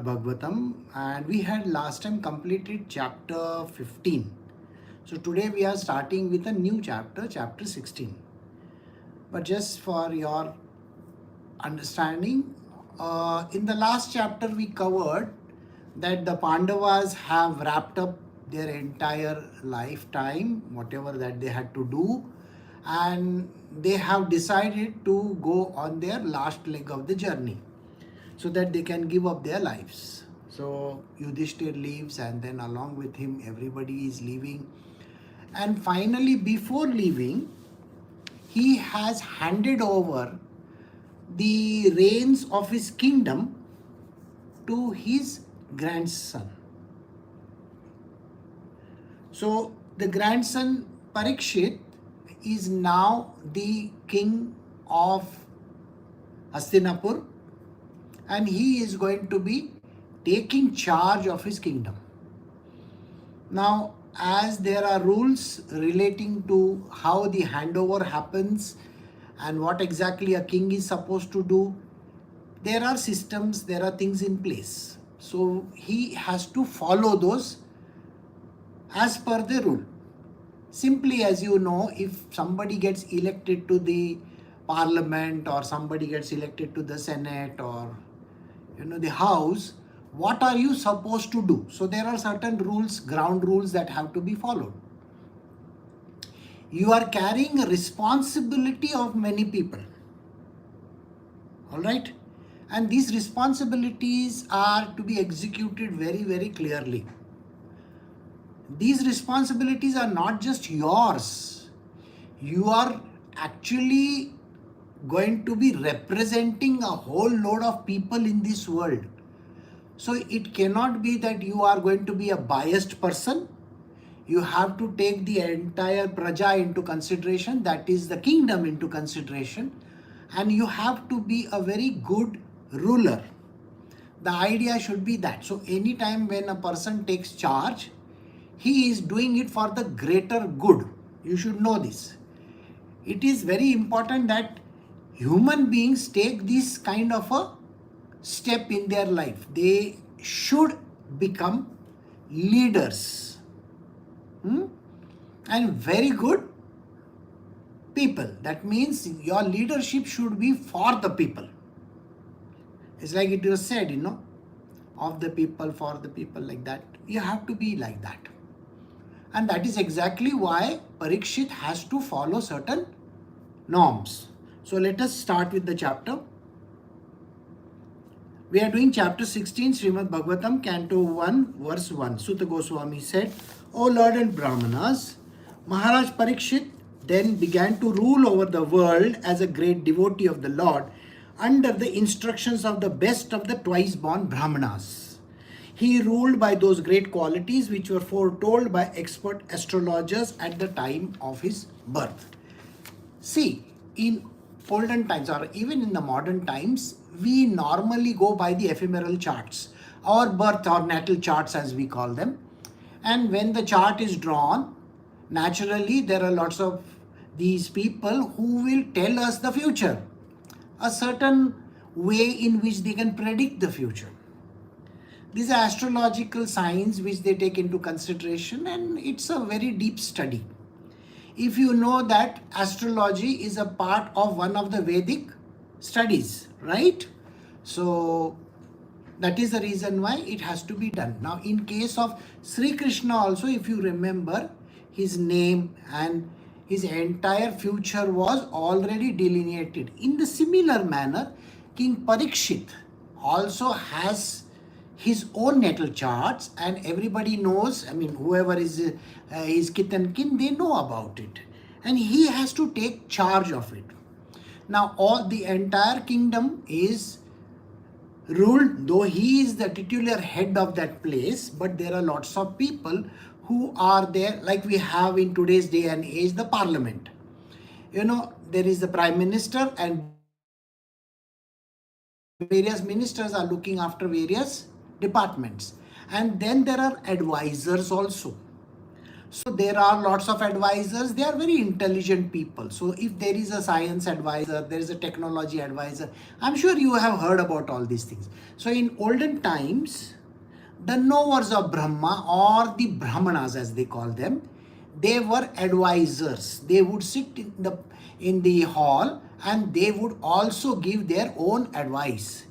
Srimad Bhagavatam, and we had last time completed chapter 15. So today we are starting with a new chapter, chapter 16. But just for your understanding, in the last chapter we covered that the Pandavas have wrapped up their entire lifetime, whatever that they had to do, and they have decided to go on their last leg of the journey so that they can give up their lives. So Yudhisthir leaves, and then along with him everybody is leaving, and finally before leaving he has handed over the reins of his kingdom to his grandson. So the grandson Parikshit is now the king of Hastinapur, and he is going to be taking charge of his kingdom. Now, as there are rules relating to how the handover happens and what exactly a king is supposed to do, there are systems, there are things in place. So he has to follow those as per the rule. Simply, as you know, if somebody gets elected to the parliament or somebody gets elected to the senate or the house, what are you supposed to do? So there are certain rules, ground rules that have to be followed. You are carrying a responsibility of many people. All right? And these responsibilities are to be executed very, very clearly. These responsibilities are not just yours. You are actually going to be representing a whole load of people in this world. So it cannot be that you are going to be a biased person. You have to take the entire praja into consideration, that is the kingdom into consideration, and you have to be a very good ruler. The idea should be that. So anytime when a person takes charge, he is doing it for the greater good. You should know this. It is very important that human beings take this kind of a step in their life. They should become leaders and very good people. That means your leadership should be for the people. It's like it was said, of the people, for the people, like that. You have to be like that. And that is exactly why Parikshit has to follow certain norms. So let us start with the chapter. We are doing chapter 16, Srimad Bhagavatam, Canto 1, verse 1. Sutta Goswami said, O Lord and Brahmanas, Maharaj Parikshit then began to rule over the world as a great devotee of the Lord under the instructions of the best of the twice-born Brahmanas. He ruled by those great qualities which were foretold by expert astrologers at the time of his birth. See, in olden times or even in the modern times, we normally go by the ephemeral charts, our birth or natal charts as we call them. And when the chart is drawn, naturally there are lots of these people who will tell us the future, a certain way in which they can predict the future. These are astrological signs which they take into consideration, and it's a very deep study. If you know that astrology is a part of one of the Vedic studies, right? So that is the reason why it has to be done. Now in case of Sri Krishna also, if you remember, his name and his entire future was already delineated. In the similar manner, King Parikshit also has his own natal charts, and everybody knows, whoever is his kith and kin, they know about it. And he has to take charge of it. Now the entire kingdom is ruled, though he is the titular head of that place, but there are lots of people who are there, like we have in today's day and age, the parliament. There is the prime minister, and various ministers are looking after various departments. And then there are advisors also. So there are lots of advisors. They are very intelligent people. So if there is a science advisor, there is a technology advisor. I'm sure you have heard about all these things. So in olden times, the knowers of Brahma, or the Brahmanas as they call them, they were advisors. They would sit in the hall and they would also give their own advice.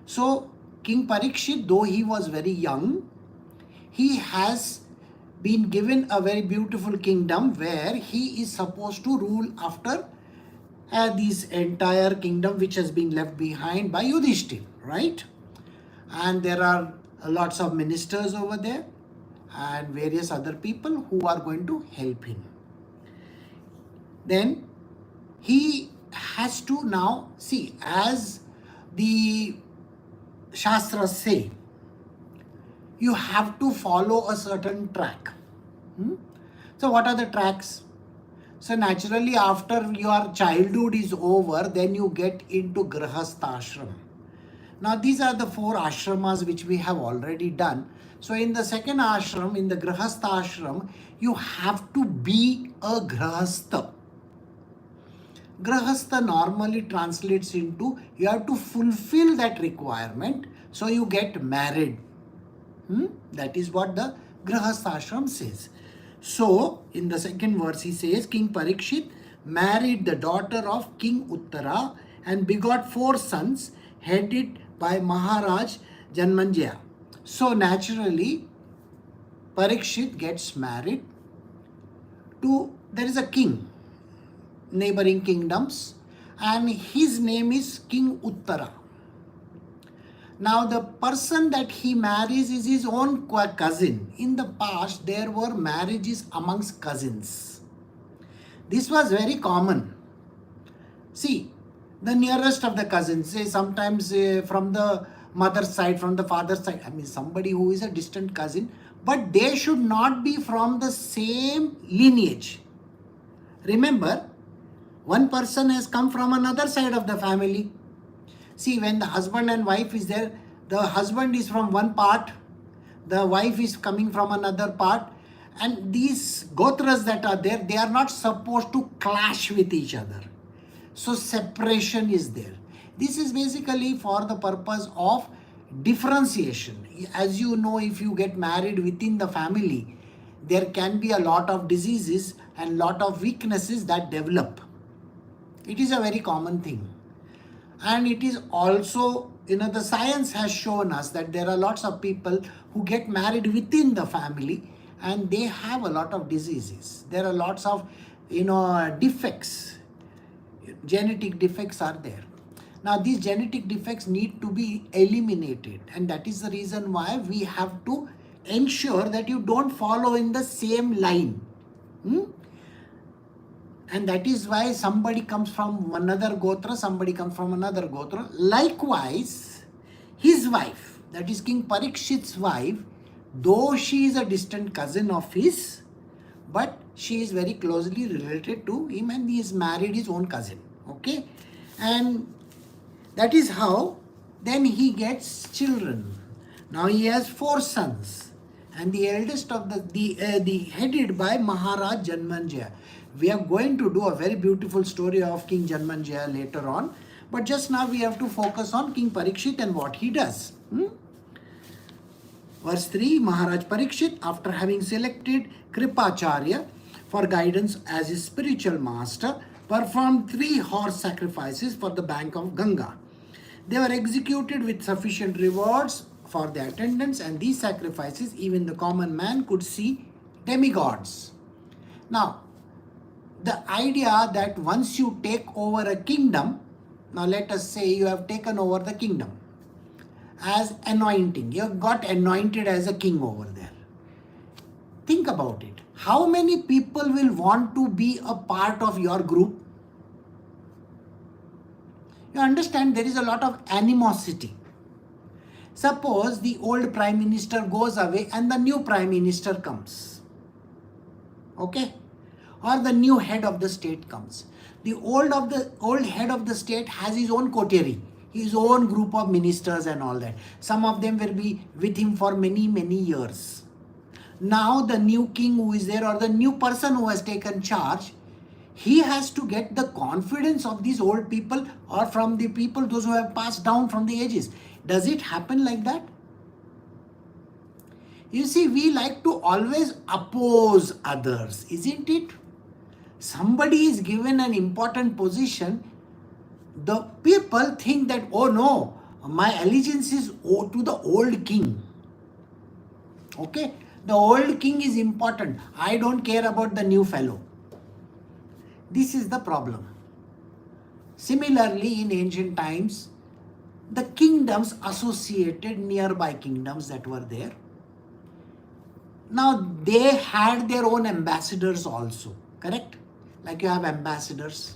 So King Parikshit, though he was very young, he has been given a very beautiful kingdom where he is supposed to rule after this entire kingdom which has been left behind by Yudhisthir, right? And there are lots of ministers over there and various other people who are going to help him. Then he has to now see, as the Shastras say, you have to follow a certain track. So what are the tracks? So naturally, after your childhood is over, then you get into Grahastha ashram. Now these are the 4 ashramas which we have already done. So in the second ashram, in the Grahastha ashram, you have to be a Grahastha. Grahastha normally translates into you have to fulfill that requirement, so you get married. That is what the Grahastha ashram says. So in the second verse he says, King Parikshit married the daughter of King Uttara and begot 4 sons headed by Maharaj Janmanjaya. So naturally, Parikshit gets married to, there is a king, neighboring kingdoms, and his name is King Uttara. Now the person that he marries is his own cousin. In the past, there were marriages amongst cousins. This was very common. See, the nearest of the cousins, say sometimes from the mother's side, from the father's side, I mean somebody who is a distant cousin, but they should not be from the same lineage. Remember, one person has come from another side of the family. See, when the husband and wife is there, the husband is from one part, the wife is coming from another part, and these gotras that are there, they are not supposed to clash with each other. So separation is there. This is basically for the purpose of differentiation. As you know, if you get married within the family, there can be a lot of diseases and lot of weaknesses that develop. It is a very common thing. And it is also, the science has shown us that there are lots of people who get married within the family and they have a lot of diseases. There are lots of, defects. Genetic defects are there. Now these genetic defects need to be eliminated, and that is the reason why we have to ensure that you don't follow in the same line. And that is why somebody comes from another gotra, somebody comes from another gotra. Likewise, his wife, that is King Parikshit's wife, though she is a distant cousin of his, but she is very closely related to him and he is married his own cousin. Okay? And that is how then he gets children. Now he has 4 sons, and the eldest of the headed by Maharaj Janmanjaya. We are going to do a very beautiful story of King Janmanjaya later on, but just now we have to focus on King Parikshit and what he does. Verse 3, Maharaj Parikshit, after having selected Kripacharya for guidance as his spiritual master, performed 3 horse sacrifices for the bank of Ganga. They were executed with sufficient rewards for their attendants, and these sacrifices even the common man could see demigods. Now, the idea that once you take over a kingdom, now let us say you have taken over the kingdom as anointing. You have got anointed as a king over there. Think about it. How many people will want to be a part of your group? You understand there is a lot of animosity. Suppose the old prime minister goes away and the new prime minister comes. Okay? Or the new head of the state comes. The old head of the state has his own coterie, his own group of ministers and all that. Some of them will be with him for many, many years. Now the new king who is there, or the new person who has taken charge, he has to get the confidence of these old people, or from the people, those who have passed down from the ages. Does it happen like that? You see, we like to always oppose others, isn't it? Somebody is given an important position, the people think that, oh no, my allegiance is to the old king. Okay? The old king is important. I don't care about the new fellow. This is the problem. Similarly, in ancient times, the kingdoms associated nearby kingdoms that were there. Now, they had their own ambassadors also, correct? Like you have ambassadors.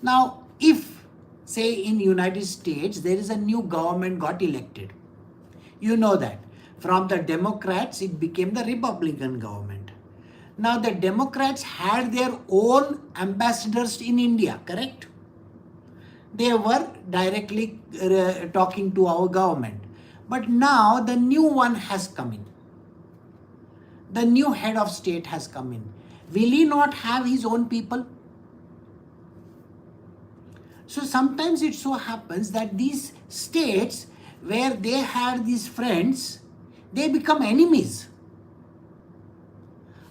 Now, if, say, in United States, there is a new government got elected, you know that. From the Democrats, it became the Republican government. Now, the Democrats had their own ambassadors in India, correct? They were directly talking to our government. But now, the new one has come in. The new head of state has come in. Will he not have his own people? So sometimes it so happens that these states where they had these friends, they become enemies.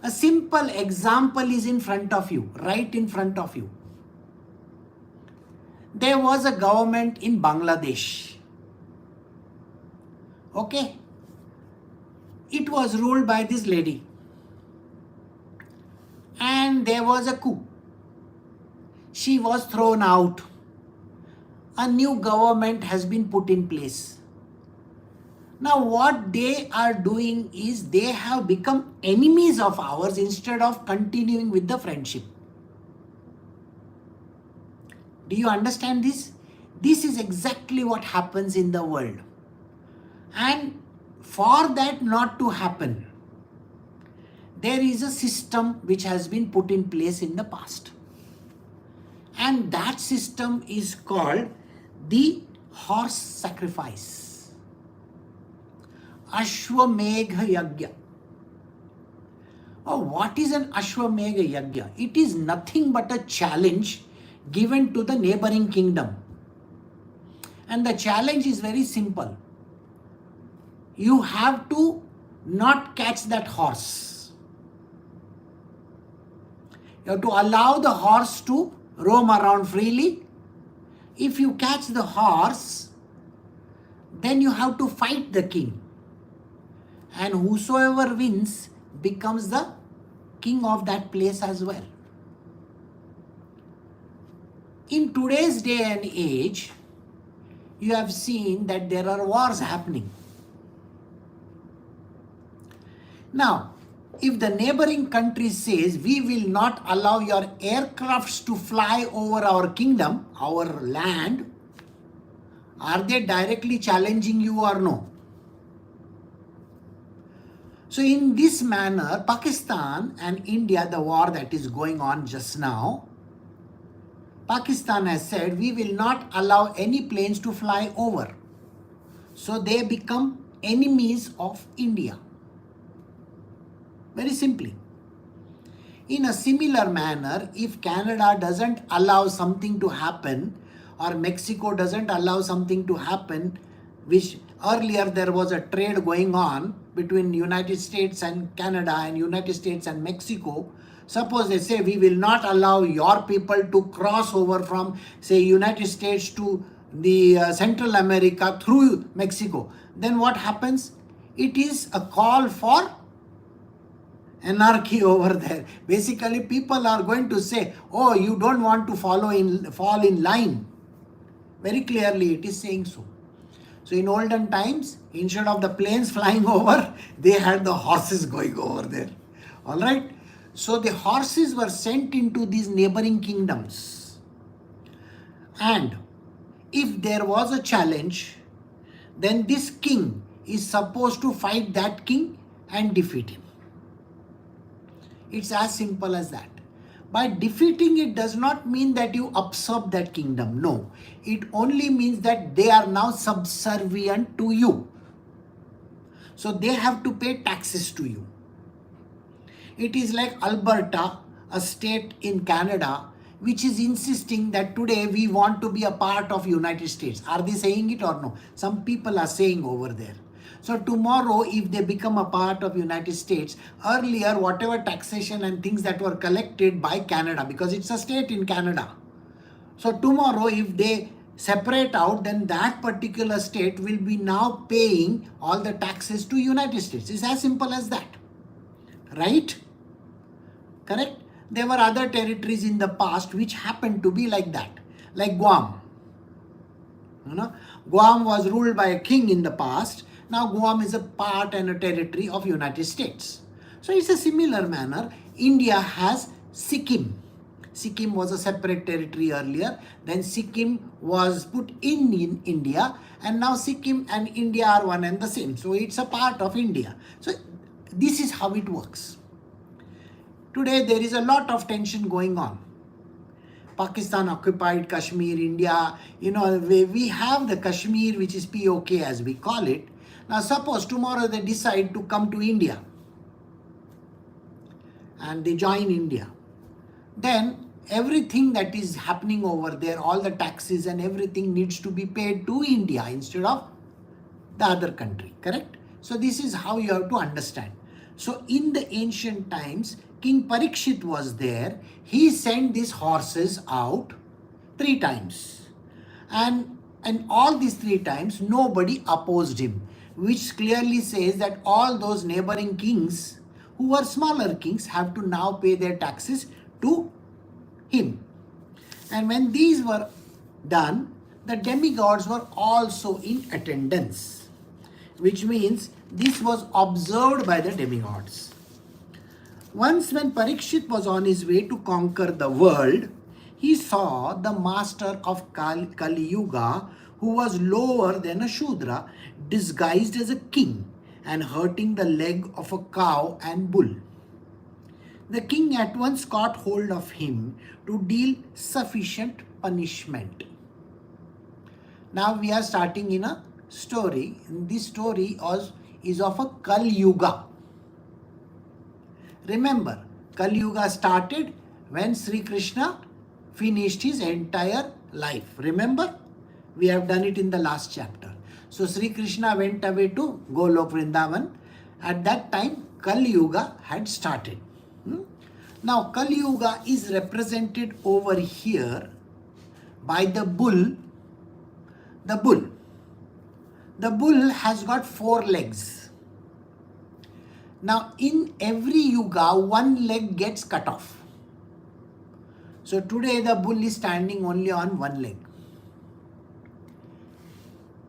A simple example is in front of you, right in front of you. There was a government in Bangladesh. Okay? It was ruled by this lady. And there was a coup. She was thrown out. A new government has been put in place. Now what they are doing is they have become enemies of ours instead of continuing with the friendship. Do you understand this? This is exactly what happens in the world. And for that not to happen, there is a system which has been put in place in the past. And that system is called the horse sacrifice. Ashwamegha Yagya. Oh, what is an Ashwamegha Yagya? It is nothing but a challenge given to the neighboring kingdom. And the challenge is very simple. You have to not catch that horse. You have to allow the horse to roam around freely. If you catch the horse, then you have to fight the king. And whosoever wins becomes the king of that place as well. In today's day and age, you have seen that there are wars happening. Now, if the neighboring country says, we will not allow your aircrafts to fly over our kingdom, our land, are they directly challenging you or no? So in this manner, Pakistan and India, the war that is going on just now, Pakistan has said, we will not allow any planes to fly over. So they become enemies of India. Very simply. In a similar manner, if Canada doesn't allow something to happen, or Mexico doesn't allow something to happen, which earlier there was a trade going on between United States and Canada and United States and Mexico. Suppose they say, we will not allow your people to cross over from, say, United States to the Central America through Mexico. Then what happens? It is a call for anarchy over there. Basically, people are going to say, oh, you don't want to fall in line. Very clearly, it is saying so. So in olden times, instead of the planes flying over, they had the horses going over there. All right. So the horses were sent into these neighboring kingdoms. And if there was a challenge, then this king is supposed to fight that king and defeat him. It's as simple as that. By defeating it does not mean that you usurp that kingdom. No. It only means that they are now subservient to you. So they have to pay taxes to you. It is like Alberta, a state in Canada, which is insisting that today we want to be a part of United States. Are they saying it or no? Some people are saying over there. So tomorrow, if they become a part of United States, earlier whatever taxation and things that were collected by Canada, because it's a state in Canada. So tomorrow, if they separate out, then that particular state will be now paying all the taxes to United States. It's as simple as that. Right? Correct? There were other territories in the past which happened to be like that. Like Guam. Guam was ruled by a king in the past. Now Guam is a part and a territory of United States. So it's a similar manner. India has Sikkim. Sikkim was a separate territory earlier. Then Sikkim was put in India. And now Sikkim and India are one and the same. So it's a part of India. So this is how it works. Today there is a lot of tension going on. Pakistan occupied Kashmir, India, we have the Kashmir, which is POK as we call it. Now suppose tomorrow they decide to come to India and they join India. Then everything that is happening over there, all the taxes and everything needs to be paid to India instead of the other country, correct? So this is how you have to understand. So in the ancient times, King Parikshit was there. He sent these horses out 3 times. And all these 3 times, nobody opposed him, which clearly says that all those neighboring kings who were smaller kings have to now pay their taxes to him. And when these were done, the demigods were also in attendance, which means this was observed by the demigods. Once when Parikshit was on his way to conquer the world, he saw the master of Kali Yuga, who was lower than a Shudra, disguised as a king and hurting the leg of a cow and bull. The king at once caught hold of him to deal sufficient punishment. Now we are starting in a story. This story is of a Kali Yuga. Remember, Kali Yuga started when Sri Krishna finished his entire life. Remember? We have done it in the last chapter. So Sri Krishna went away to Golok Vrindavan. At that time, Kali Yuga had started. Now, Kali Yuga is represented over here by the bull. The bull. The bull has got 4 legs. Now, in every yuga, 1 leg gets cut off. So today the bull is standing only on 1 leg.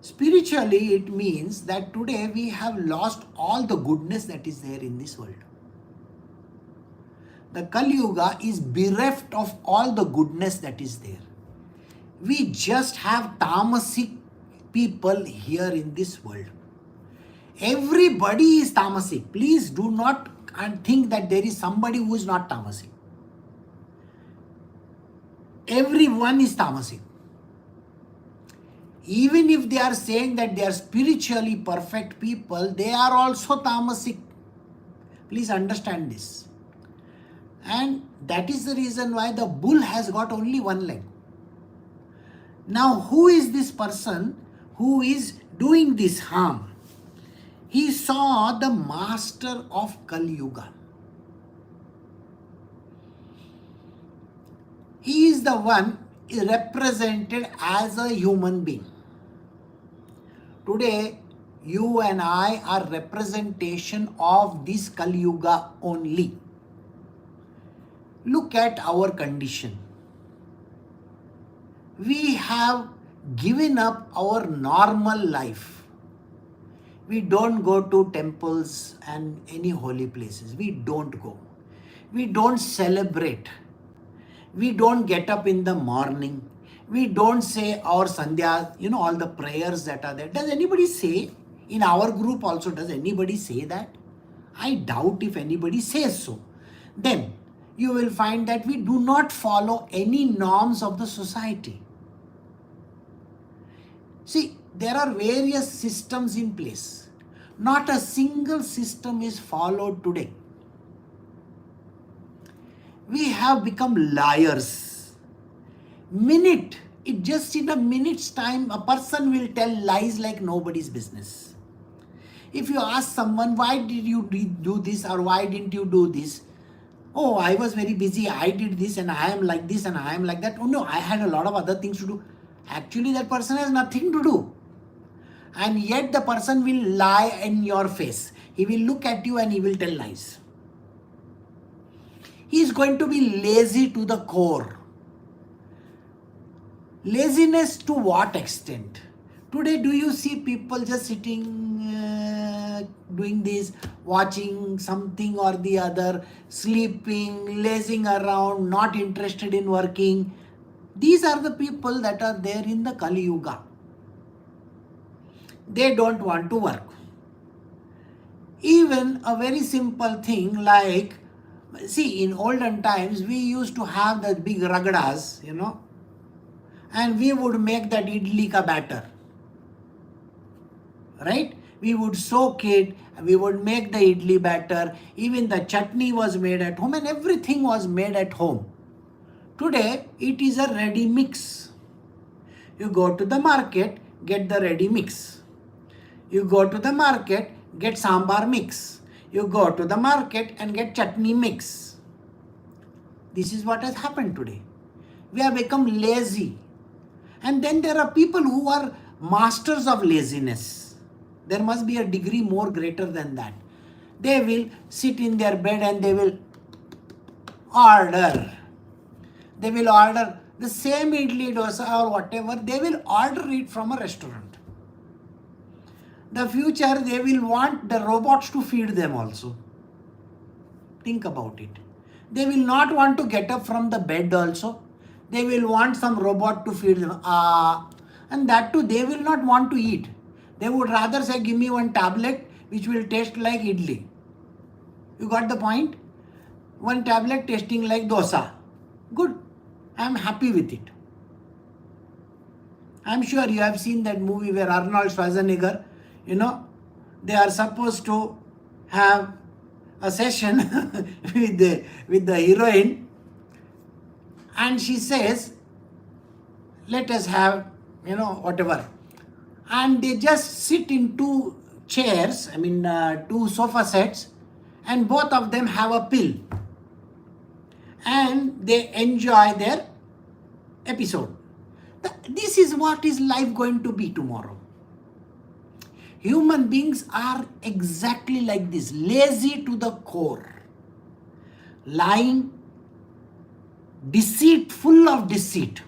Spiritually, it means that today we have lost all the goodness that is there in this world. The Kali Yuga is bereft of all the goodness that is there. We just have tamasic people here in this world. Everybody is tamasic. Please do not think that there is somebody who is not tamasic. Everyone is tamasic. Even if they are saying that they are spiritually perfect people, they are also tamasic. Please understand this. And that is the reason why the bull has got only 1 leg. Now, who is this person who is doing this harm? He saw the master of Kali Yuga. He is the one represented as a human being. Today, you and I are representation of this Kali Yuga only. Look at our condition. We have given up our normal life. We don't go to temples and any holy places. We don't go. We don't celebrate. We don't get up in the morning. We don't say our Sandhya, all the prayers that are there. Does anybody say? In our group also, does anybody say that? I doubt if anybody says so. Then you will find that we do not follow any norms of the society. See, there are various systems in place. Not a single system is followed today. we have become liars. Just in a minute's time, a person will tell lies like nobody's business. If you ask someone, why did you do this or why didn't you do this? Oh, I was very busy, I did this and I am like this and I am like that. Oh no, I had a lot of other things to do. Actually, that person has nothing to do. And yet the person will lie in your face. He will look at you and he will tell lies. He is going to be lazy to the core. Laziness to what extent? Today, do you see people just sitting, doing this, watching something or the other, sleeping, lazing around, not interested in working? These are the people that are there in the Kali Yuga. They don't want to work. Even a very simple thing like, see, in olden times, we used to have the big ragadas, and we would make that idli ka batter. Right? We would soak it, we would make the idli batter, even the chutney was made at home and everything was made at home. Today, it is a ready mix. You go to the market, get the ready mix. You go to the market, get sambar mix. You go to the market and get chutney mix. This is what has happened today. We have become lazy. And then there are people who are masters of laziness. There must be a degree more greater than that. They will sit in their bed and they will order. They will order the same idli, dosa or whatever. They will order it from a restaurant. The future, they will want the robots to feed them also. Think about it. They will not want to get up from the bed also. They will want some robot to feed them. And that too, they will not want to eat. They would rather say, give me one tablet which will taste like idli. You got the point? One tablet tasting like dosa. Good. I am happy with it. I am sure you have seen that movie where Arnold Schwarzenegger, they are supposed to have a session with the heroine, and she says, let us have, whatever. And they just sit in two chairs, two sofa sets, and both of them have a pill. And they enjoy their episode. This is what is life going to be tomorrow. Human beings are exactly like this, lazy to the core, lying, deceit, full of deceit.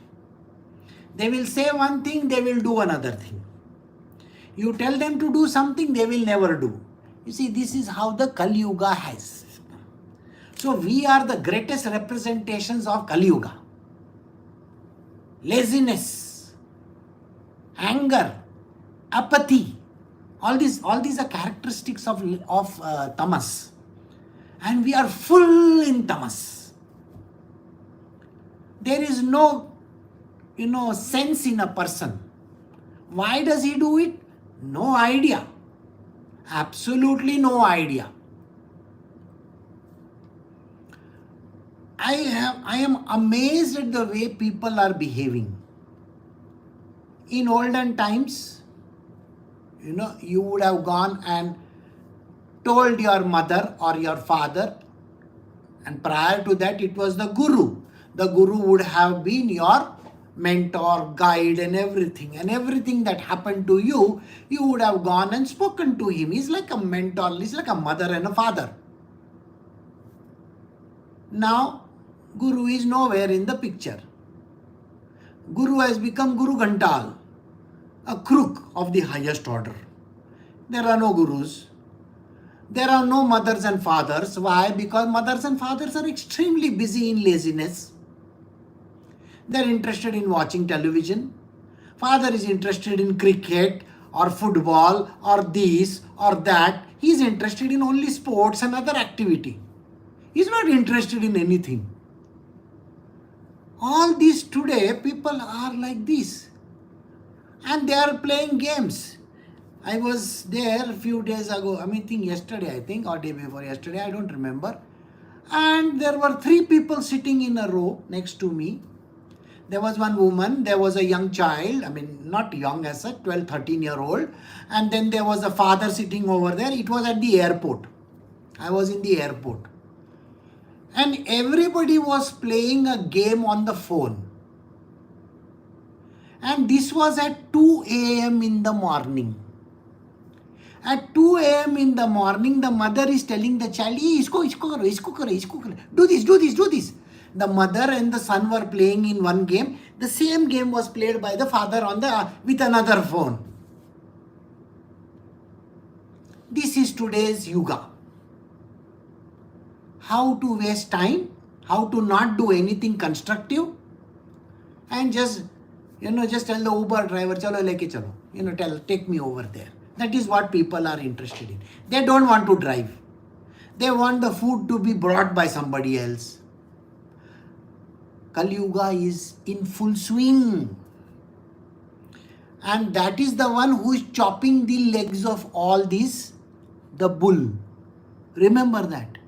They will say one thing, they will do another thing. You tell them to do something, they will never do. You see, this is how the Kali Yuga has. So we are the greatest representations of Kali Yuga. Laziness, anger, apathy, all these are characteristics of tamas. And we are full in tamas. There is no, sense in a person. Why does he do it? No idea. Absolutely no idea. I am amazed at the way people are behaving. In olden times, you would have gone and told your mother or your father, and prior to that it was the guru. The guru would have been your mentor, guide and everything that happened to you, you would have gone and spoken to him. He's like a mentor, he's like a mother and a father. Now, guru is nowhere in the picture. Guru has become Guru Ghantal, a crook of the highest order. There are no gurus. There are no mothers and fathers. Why? Because mothers and fathers are extremely busy in laziness. They're interested in watching television. Father is interested in cricket or football or this or that. He's interested in only sports and other activity. He's not interested in anything. All these today, people are like this. And they are playing games. I was there a few days ago, yesterday, or day before yesterday, I don't remember. And there were 3 people sitting in a row next to me. There was one woman, there was a young child, I mean not young as a 12, 13-year-old, and then there was a father sitting over there. It was at the airport. I was in the airport. And everybody was playing a game on the phone. And this was at 2 a.m. in the morning. At 2 a.m. in the morning, the mother is telling the child, do this, do this, do this. The mother and the son were playing in one game. The same game was played by the father with another phone. This is today's Yuga. How to waste time, how to not do anything constructive, and just tell the Uber driver, chalo leke chalo, take me over there. That is what people are interested in. They don't want to drive. They want the food to be brought by somebody else. Kali Yuga is in full swing. And that is the one who is chopping the legs of all these, the bull. Remember that.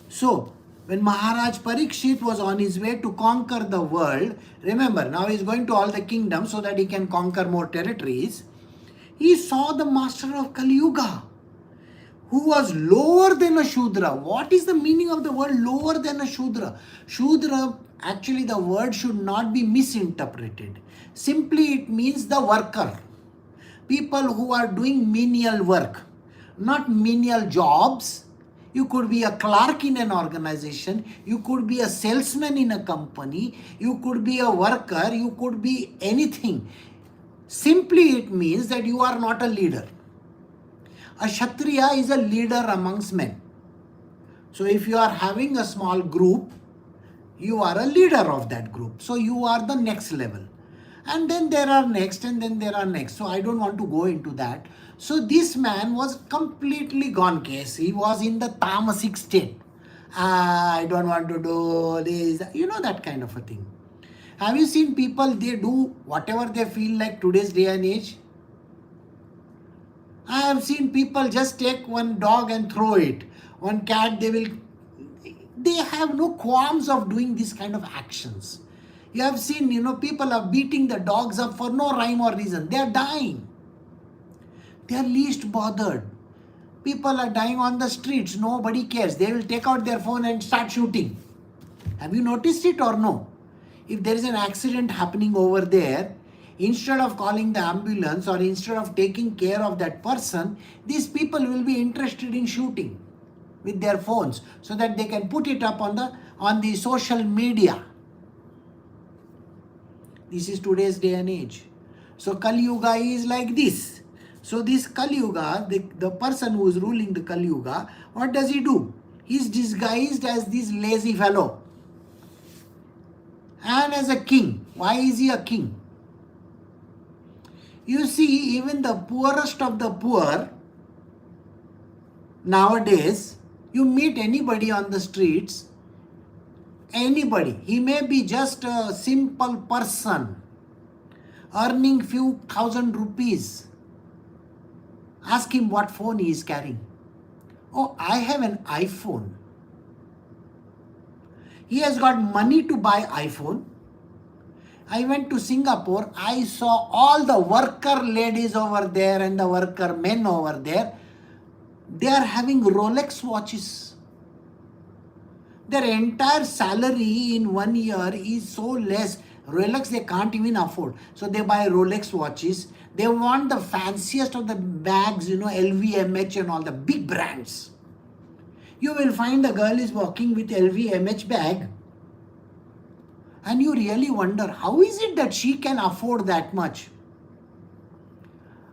So, when Maharaj Parikshit was on his way to conquer the world, remember, now he is going to all the kingdoms so that he can conquer more territories. He saw the master of Kali Yuga, who was lower than a Shudra. What is the meaning of the word lower than a Shudra? Shudra, actually the word should not be misinterpreted. Simply it means the worker. People who are doing menial work, not menial jobs. You could be a clerk in an organization, you could be a salesman in a company, you could be a worker, you could be anything. Simply it means that you are not a leader. A Kshatriya is a leader amongst men. So if you are having a small group, you are a leader of that group. So you are the next level. And then there are next, and then there are next. So I don't want to go into that. So this man was completely gone case. He was in the tamasic state. I don't want to do this. That kind of a thing. Have you seen people, they do whatever they feel like today's day and age? I have seen people just take one dog and throw it. One cat, they have no qualms of doing this kind of actions. You have seen, people are beating the dogs up for no rhyme or reason. They are dying. They are least bothered. People are dying on the streets. Nobody cares. They will take out their phone and start shooting. Have you noticed it or no? If there is an accident happening over there, instead of calling the ambulance or instead of taking care of that person, these people will be interested in shooting with their phones so that they can put it up on the social media. This is today's day and age. So Kali Yuga is like this. So this Kali Yuga, the person who is ruling the Kali Yuga, what does he do? He is disguised as this lazy fellow and as a king. Why is he a king? You see, even the poorest of the poor, nowadays, you meet anybody on the streets, anybody, he may be just a simple person earning few thousand rupees. Ask him what phone he is carrying. Oh, I have an iPhone. He has got money to buy iPhone. I went to Singapore. I saw all the worker ladies over there and the worker men over there. They are having Rolex watches. Their entire salary in 1 year is so less. Rolex they can't even afford. So they buy Rolex watches. They want the fanciest of the bags, LVMH and all the big brands. You will find the girl is walking with LVMH bag. And you really wonder, how is it that she can afford that much?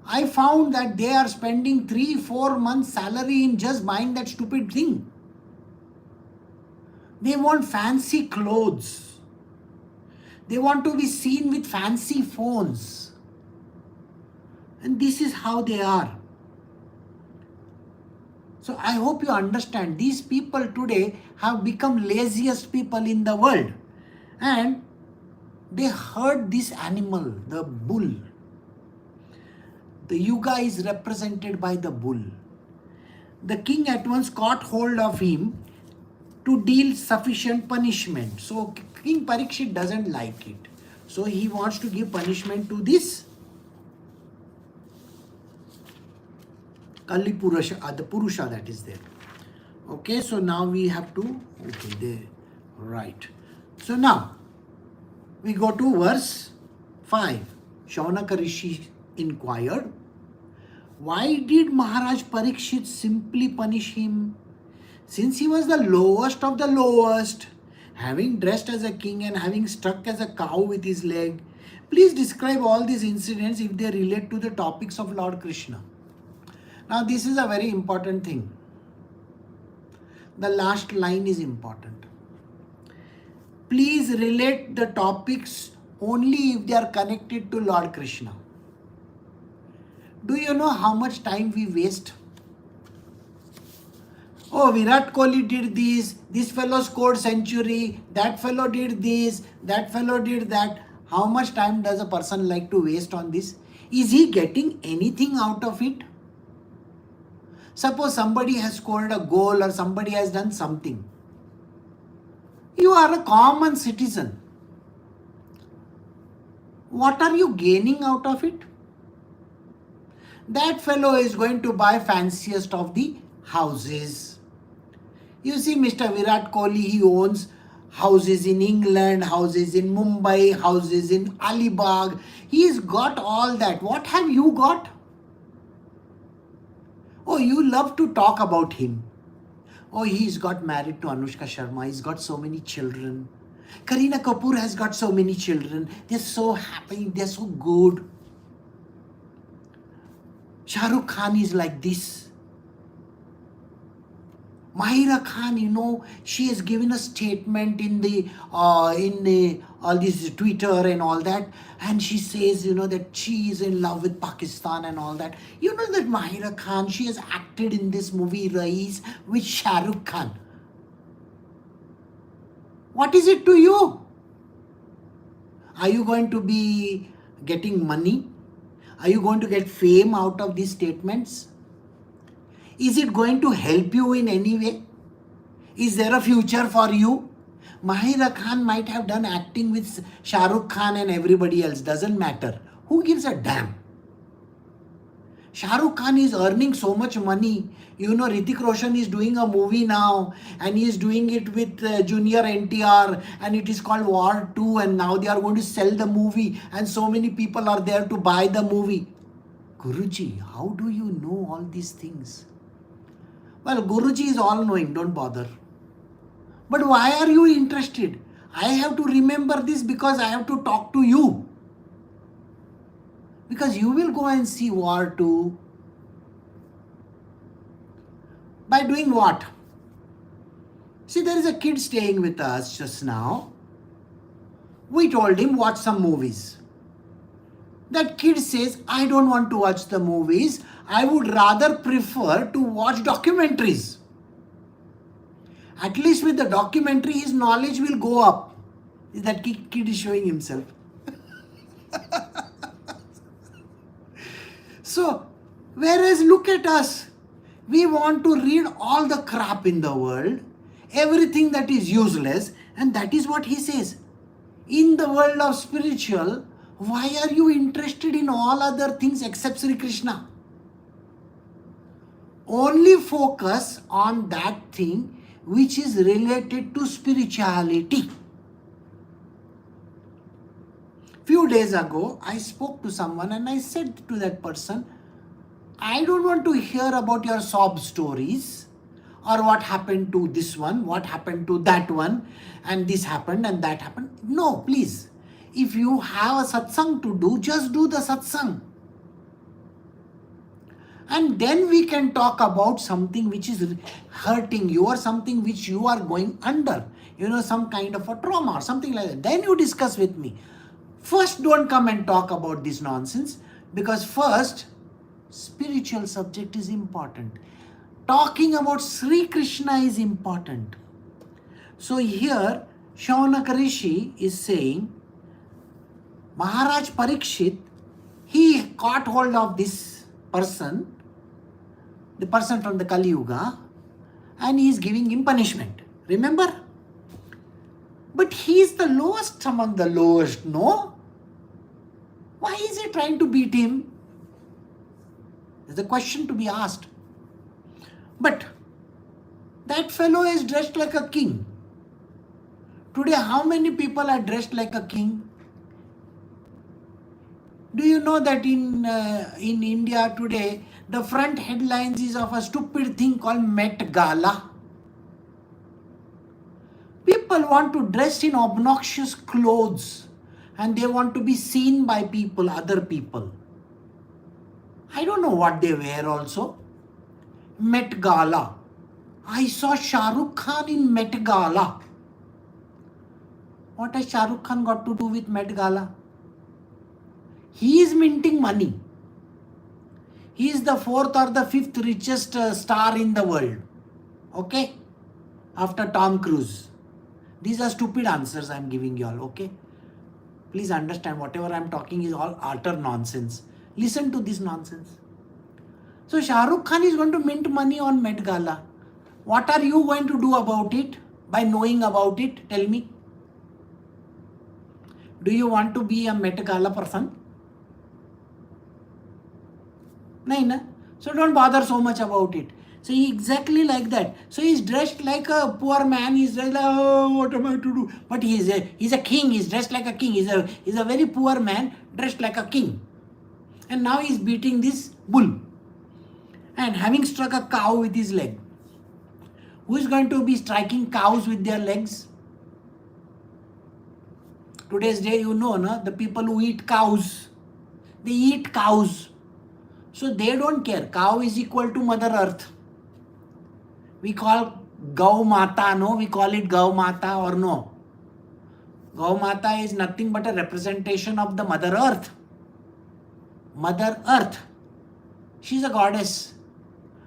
I found that they are spending 3-4 months salary in just buying that stupid thing. They want fancy clothes. They want to be seen with fancy phones. And this is how they are. So I hope you understand, these people today have become laziest people in the world. And they herd this animal, the bull. The Yuga is represented by the bull. The king at once caught hold of him to deal sufficient punishment. So King Parikshit doesn't like it. So he wants to give punishment to this Kali Purusha, the Purusha that is there. Okay, so now we have to, okay, there, right. So now, we go to verse 5. Shaunaka Rishi inquired, why did Maharaj Parikshit simply punish him? Since he was the lowest of the lowest, having dressed as a king and having struck as a cow with his leg. Please describe all these incidents if they relate to the topics of Lord Krishna. Now this is a very important thing. The last line is important. Please relate the topics only if they are connected to Lord Krishna. Do you know how much time we waste? Oh, Virat Kohli did this fellow scored century, that fellow did this, that fellow did that. How much time does a person like to waste on this? Is he getting anything out of it? Suppose somebody has scored a goal or somebody has done something. You are a common citizen. What are you gaining out of it? That fellow is going to buy fanciest of the houses. You see, Mr. Virat Kohli, he owns houses in England, houses in Mumbai, houses in Alibag. He's got all that. What have you got? Oh, you love to talk about him. Oh, he's got married to Anushka Sharma. He's got so many children. Kareena Kapoor has got so many children. They're so happy. They're so good. Shah Rukh Khan is like this. Mahira Khan, you know, she has given a statement in all this Twitter and all that, and she says, you know, that she is in love with Pakistan and all that. You know that Mahira Khan, she has acted in this movie Rais with Shah Rukh Khan. What is it to you? Are you going to be getting money? Are you going to get fame out of these statements? Is it going to help you in any way? Is there a future for you? Mahira Khan might have done acting with Shah Rukh Khan and everybody else. Doesn't matter. Who gives a damn? Shah Rukh Khan is earning so much money. You know, Hrithik Roshan is doing a movie now and he is doing it with Junior NTR and it is called War 2 and now they are going to sell the movie and so many people are there to buy the movie. Guruji, how do you know all these things? Well, Guruji is all-knowing, don't bother. But why are you interested? I have to remember this because I have to talk to you. Because you will go and see War 2. By doing what? See, there is a kid staying with us just now. We told him watch some movies. That kid says, I don't want to watch the movies. I would rather prefer to watch documentaries. At least with the documentary, his knowledge will go up. That kid is showing himself. So, whereas look at us. We want to read all the crap in the world, everything that is useless, and that is what he says. In the world of spiritual, why are you interested in all other things except Sri Krishna? Only focus on that thing which is related to spirituality. Few days ago, I spoke to someone and I said to that person, I don't want to hear about your sob stories or what happened to this one, what happened to that one, and this happened and that happened. No, please. If you have a satsang to do, just do the satsang. And then we can talk about something which is hurting you or something which you are going under. You know, some kind of a trauma or something like that. Then you discuss with me. First, don't come and talk about this nonsense, because first, spiritual subject is important. Talking about Sri Krishna is important. So here, Shaunaka Rishi is saying, Maharaj Parikshit, he caught hold of this person, the person from the Kali Yuga, and he is giving him punishment. Remember? But he is the lowest among the lowest, no? Why is he trying to beat him? There's a question to be asked. But that fellow is dressed like a king. Today, how many people are dressed like a king? Do you know that in India today, the front headlines is of a stupid thing called Met Gala? People want to dress in obnoxious clothes and they want to be seen by people, other people. I don't know what they wear also. Met Gala. I saw Shah Rukh Khan in Met Gala. What has Shah Rukh Khan got to do with Met Gala? He is minting money. He is the fourth or the fifth richest star in the world. Okay? After Tom Cruise. These are stupid answers I am giving you all. Okay? Please understand, whatever I am talking is all utter nonsense. Listen to this nonsense. So Shah Rukh Khan is going to mint money on Met Gala. What are you going to do about it? By knowing about it, tell me. Do you want to be a Met Gala person? No. So don't bother so much about it. So he exactly like that. So he's dressed like a poor man. He's dressed like, oh, what am I to do? But he's a king. He's dressed like a king. He's a very poor man dressed like a king. And now he's beating this bull. And having struck a cow with his leg. Who is going to be striking cows with their legs? Today's day, you know, no? The people who eat cows. They eat cows. So they don't care. Cow is equal to Mother Earth. We call Gau Mata, no? We call it Gau Mata or no? Gau Mata is nothing but a representation of the Mother Earth. Mother Earth. She's a goddess.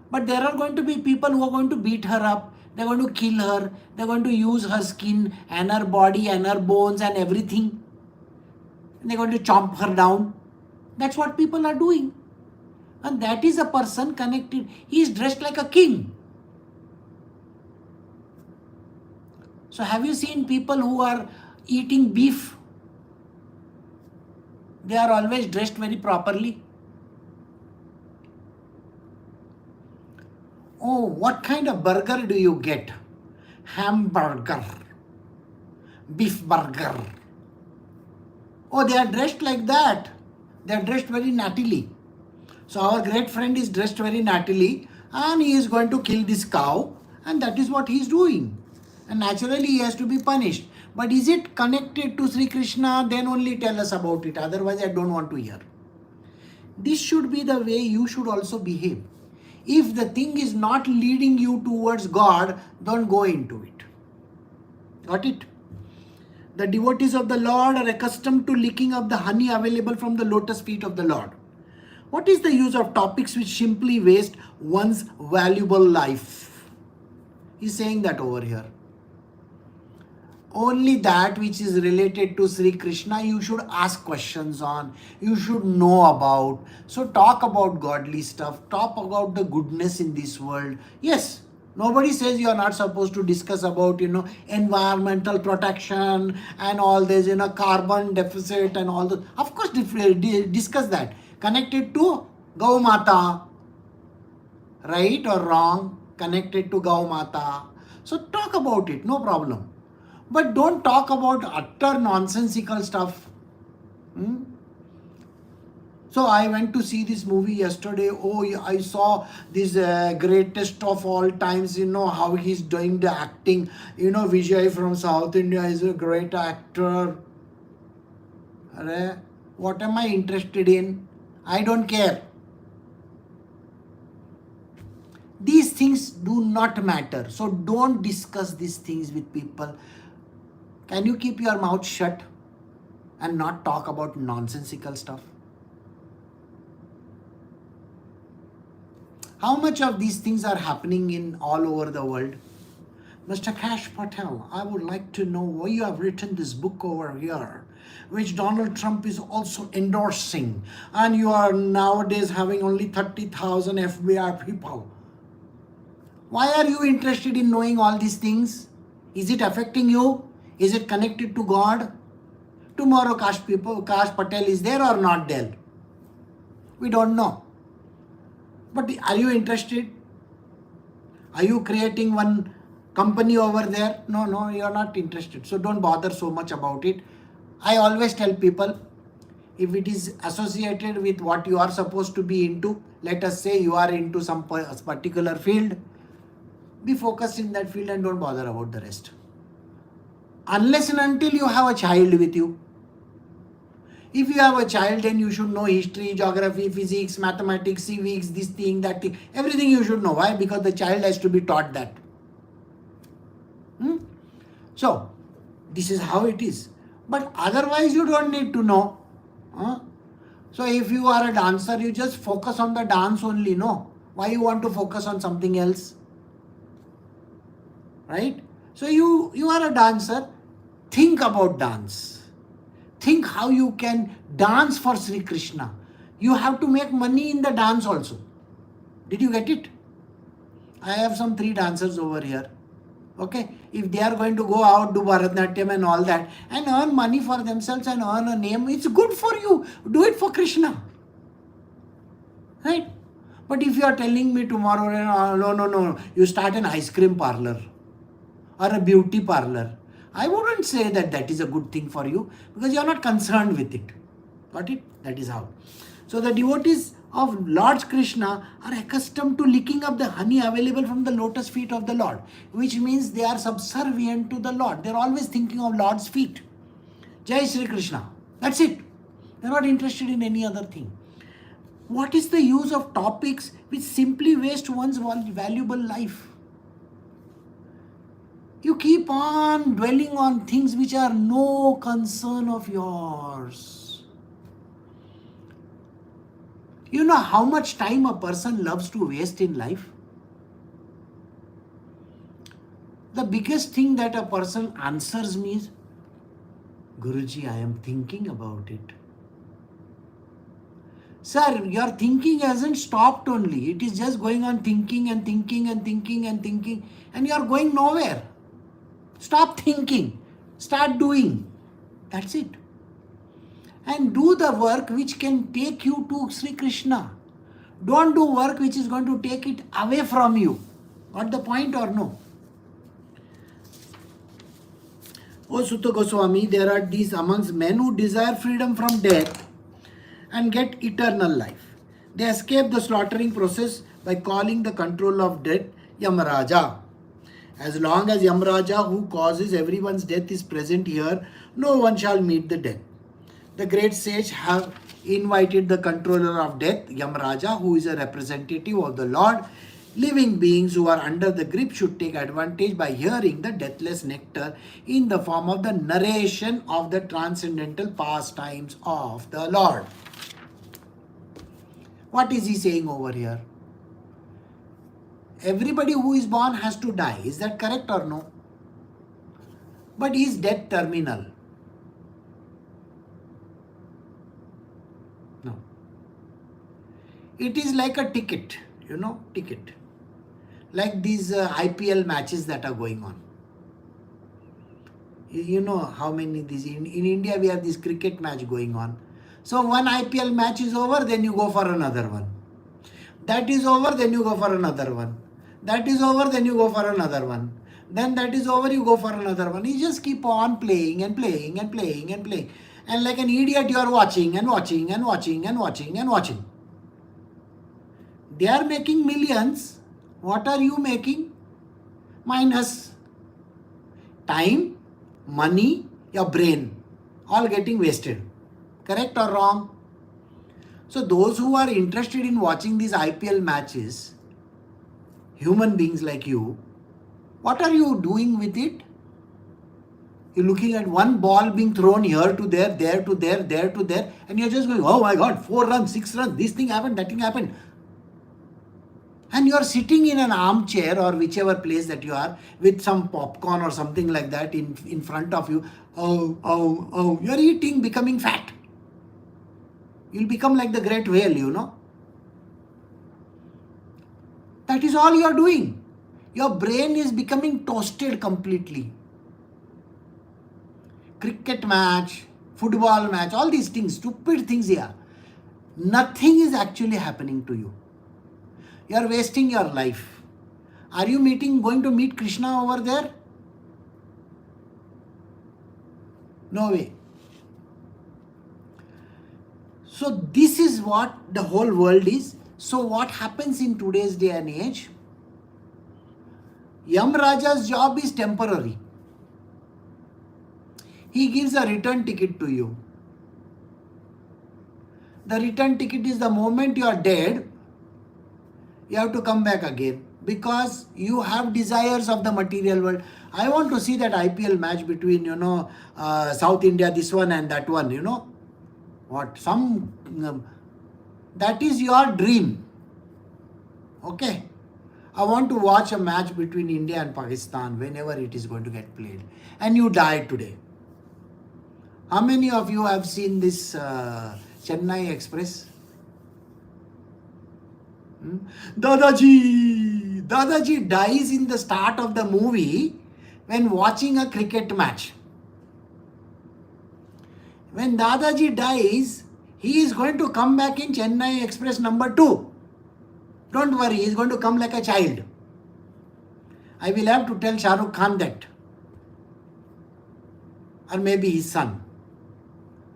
But there are going to be people who are going to beat her up. They're going to kill her. They're going to use her skin and her body and her bones and everything. And they're going to chomp her down. That's what people are doing. And that is a person connected. He is dressed like a king. So have you seen people who are eating beef? They are always dressed very properly. Oh, what kind of burger do you get? Hamburger. Beef burger. Oh, they are dressed like that. They are dressed very nattily. So our great friend is dressed very nattily and he is going to kill this cow and that is what he is doing. And naturally he has to be punished. But is it connected to Sri Krishna? Then only tell us about it. Otherwise I don't want to hear. This should be the way you should also behave. If the thing is not leading you towards God, don't go into it. Got it? The devotees of the Lord are accustomed to licking up the honey available from the lotus feet of the Lord. What is the use of topics which simply waste one's valuable life? He's saying that over here. Only that which is related to Sri Krishna you should ask questions on. You should know about. So talk about godly stuff. Talk about the goodness in this world. Yes, nobody says you are not supposed to discuss about, environmental protection and all this, carbon deficit and all that. Of course, discuss that. Connected to Gau Mata. Right or wrong? Connected to Gau Mata. So talk about it, no problem. But don't talk about utter nonsensical stuff. So I went to see this movie yesterday. Oh, I saw this greatest of all times, how he's doing the acting. Vijay from South India is a great actor. What am I interested in? I don't care. These things do not matter. So don't discuss these things with people. Can you keep your mouth shut and not talk about nonsensical stuff? How much of these things are happening in all over the world? Mr. Kash Patel, I would like to know why you have written this book over here, which Donald Trump is also endorsing, and you are nowadays having only 30,000 FBI people. Why are you interested in knowing all these things? Is it affecting you? Is it connected to God? Tomorrow Kash Patel is there or not there? We don't know. But are you interested? Are you creating one company over there? No, you are not interested. So don't bother so much about it. I always tell people, if it is associated with what you are supposed to be into, let us say you are into some particular field, be focused in that field and don't bother about the rest. Unless and until you have a child with you. If you have a child, then you should know history, geography, physics, mathematics, civics, this thing, that thing. Everything you should know. Why? Because the child has to be taught that. So, this is how it is. But otherwise, you don't need to know. So, if you are a dancer, you just focus on the dance only. No. Why you want to focus on something else? Right? So, you are a dancer. Think about dance. Think how you can dance for Sri Krishna. You have to make money in the dance also. Did you get it? I have some 3 dancers over here. Okay? If they are going to go out, do Bharatanatyam and all that, and earn money for themselves and earn a name, it's good for you. Do it for Krishna. Right? But if you are telling me tomorrow, no, you start an ice cream parlor or a beauty parlor, I wouldn't say that that is a good thing for you, because you are not concerned with it. Got it? That is how. So the devotees of Lord Krishna are accustomed to licking up the honey available from the lotus feet of the Lord, which means they are subservient to the Lord. They are always thinking of Lord's feet. Jai Sri Krishna. That's it. They are not interested in any other thing. What is the use of topics which simply waste one's valuable life? You keep on dwelling on things which are no concern of yours. You know how much time a person loves to waste in life? The biggest thing that a person answers me is, Guruji, I am thinking about it. Sir, your thinking hasn't stopped only. It is just going on thinking and thinking and thinking and thinking, and you are going nowhere. Stop thinking. Start doing. That's it. And do the work which can take you to Sri Krishna. Don't do work which is going to take it away from you. Got the point or no? O Sutta Goswami, there are these amongst men who desire freedom from death and get eternal life. They escape the slaughtering process by calling the control of death Yamaraja. As long as Yamaraja, who causes everyone's death, is present here, no one shall meet the death. The great sage have invited the controller of death, Yamaraja, who is a representative of the Lord. Living beings who are under the grip should take advantage by hearing the deathless nectar in the form of the narration of the transcendental pastimes of the Lord. What is he saying over here? Everybody who is born has to die. Is that correct or no? But is death terminal? No. It is like a ticket, ticket. Like these IPL matches that are going on. You know how many these in India we have this cricket match going on. So one IPL match is over, then you go for another one. That is over, then you go for another one. That is over, then you go for another one. Then that is over, you go for another one. You just keep on playing and playing and playing and playing. And like an idiot, you are watching and watching and watching and watching and watching. They are making millions. What are you making? Minus. Time, money, your brain, all getting wasted. Correct or wrong? So those who are interested in watching these IPL matches, human beings like you, what are you doing with it? You're looking at one ball being thrown here to there, there to there, there to there, and you're just going, oh my God, 4 runs, 6 runs, this thing happened, that thing happened. And you're sitting in an armchair or whichever place that you are with some popcorn or something like that in front of you. Oh, you're eating, becoming fat. You'll become like the great whale, That is all you're doing. Your brain is becoming toasted completely. cricket match, football match, all these things, stupid things here. Nothing is actually happening to you. You are wasting your life. Are you going to meet Krishna over there? No way. So this is what the whole world is. So what happens in today's day and age? Yam Raja's job is temporary. He gives a return ticket to you. The return ticket is the moment you are dead, you have to come back again because you have desires of the material world. I want to see that IPL match between, South India, this one and that one, that is your dream. Okay. I want to watch a match between India and Pakistan whenever it is going to get played. And you died today. How many of you have seen this Chennai Express? Dadaji dies in the start of the movie when watching a cricket match. When Dadaji dies, he is going to come back in Chennai Express number 2. Don't worry, he is going to come like a child. I will have to tell Shah Rukh Khan that. Or maybe his son.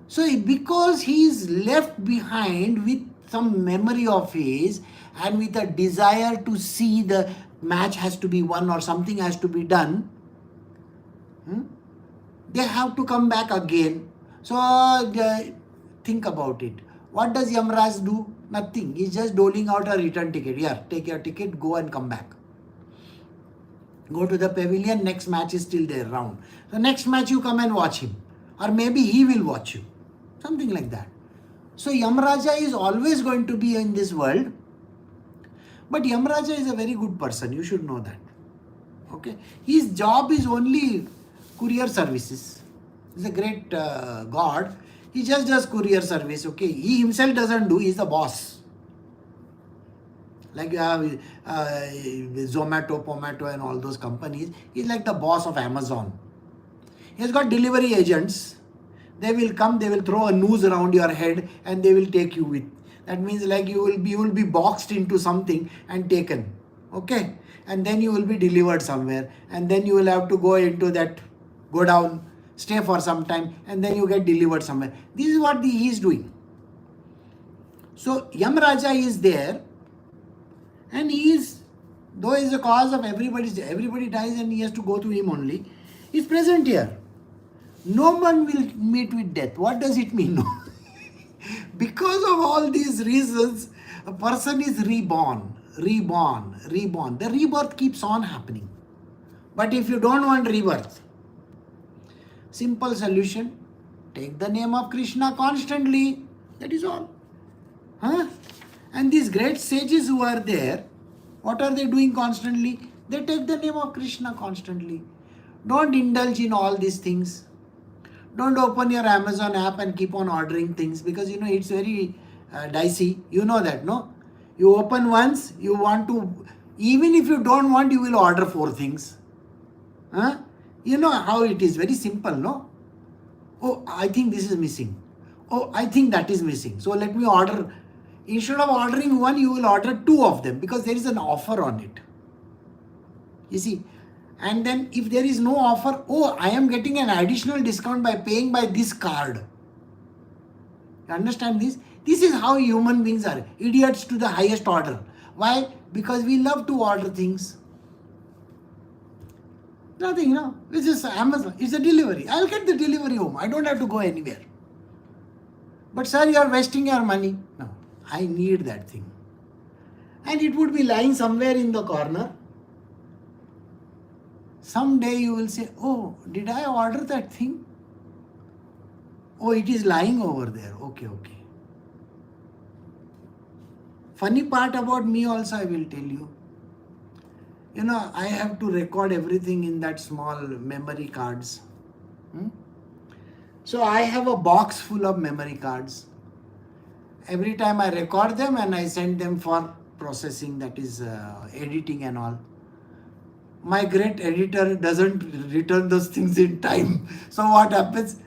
So because he is left behind with some memory of his and with a desire to see the match has to be won or something has to be done, they have to come back again. So think about it. What does Yamraj do? Nothing. He's just doling out a return ticket. Here, take your ticket, go and come back. Go to the pavilion, next match is still there, round. So next match you come and watch him. Or maybe he will watch you. Something like that. So Yamraja is always going to be in this world. But Yamraja is a very good person. You should know that. Okay. His job is only courier services. He's a great God. He just does courier service. Okay. He himself doesn't do. He's the boss. Like you have Zomato, Pomato and all those companies. He's like the boss of Amazon. He has got delivery agents. They will come, they will throw a noose around your head and they will take you with. That means like you will be boxed into something and taken. Okay. And then you will be delivered somewhere. And then you will have to go down, stay for some time and then you get delivered somewhere. This is what he is doing. So Yamraja is there and though he is the cause of everybody dies and he has to go to him only, he is present here. No one will meet with death. What does it mean? No. Because of all these reasons, a person is reborn. The rebirth keeps on happening. But if you don't want rebirth, simple solution, take the name of Krishna constantly. That is all. And these great sages who are there, what are they doing constantly? They take the name of Krishna constantly. Don't indulge in all these things. Don't open your Amazon app and keep on ordering things because it's very dicey. You know that, no? You open once, you want to, even if you don't want, you will order 4 things. You know how it is, very simple, no? Oh, I think this is missing. Oh, I think that is missing. So let me order. Instead of ordering 1, you will order 2 of them because there is an offer on it. You see? And then if there is no offer, I am getting an additional discount by paying by this card. You understand this? This is how human beings are. Idiots to the highest order. Why? Because we love to order things. Nothing, It's just Amazon. It's a delivery. I'll get the delivery home. I don't have to go anywhere. But sir, you are wasting your money. No, I need that thing. And it would be lying somewhere in the corner. Someday you will say, oh, did I order that thing? Oh, it is lying over there. Okay. Funny part about me also I will tell you. I have to record everything in that small memory cards. So I have a box full of memory cards. Every time I record them and I send them for processing, that is editing and all. my great editor doesn't return those things in time. So what happens?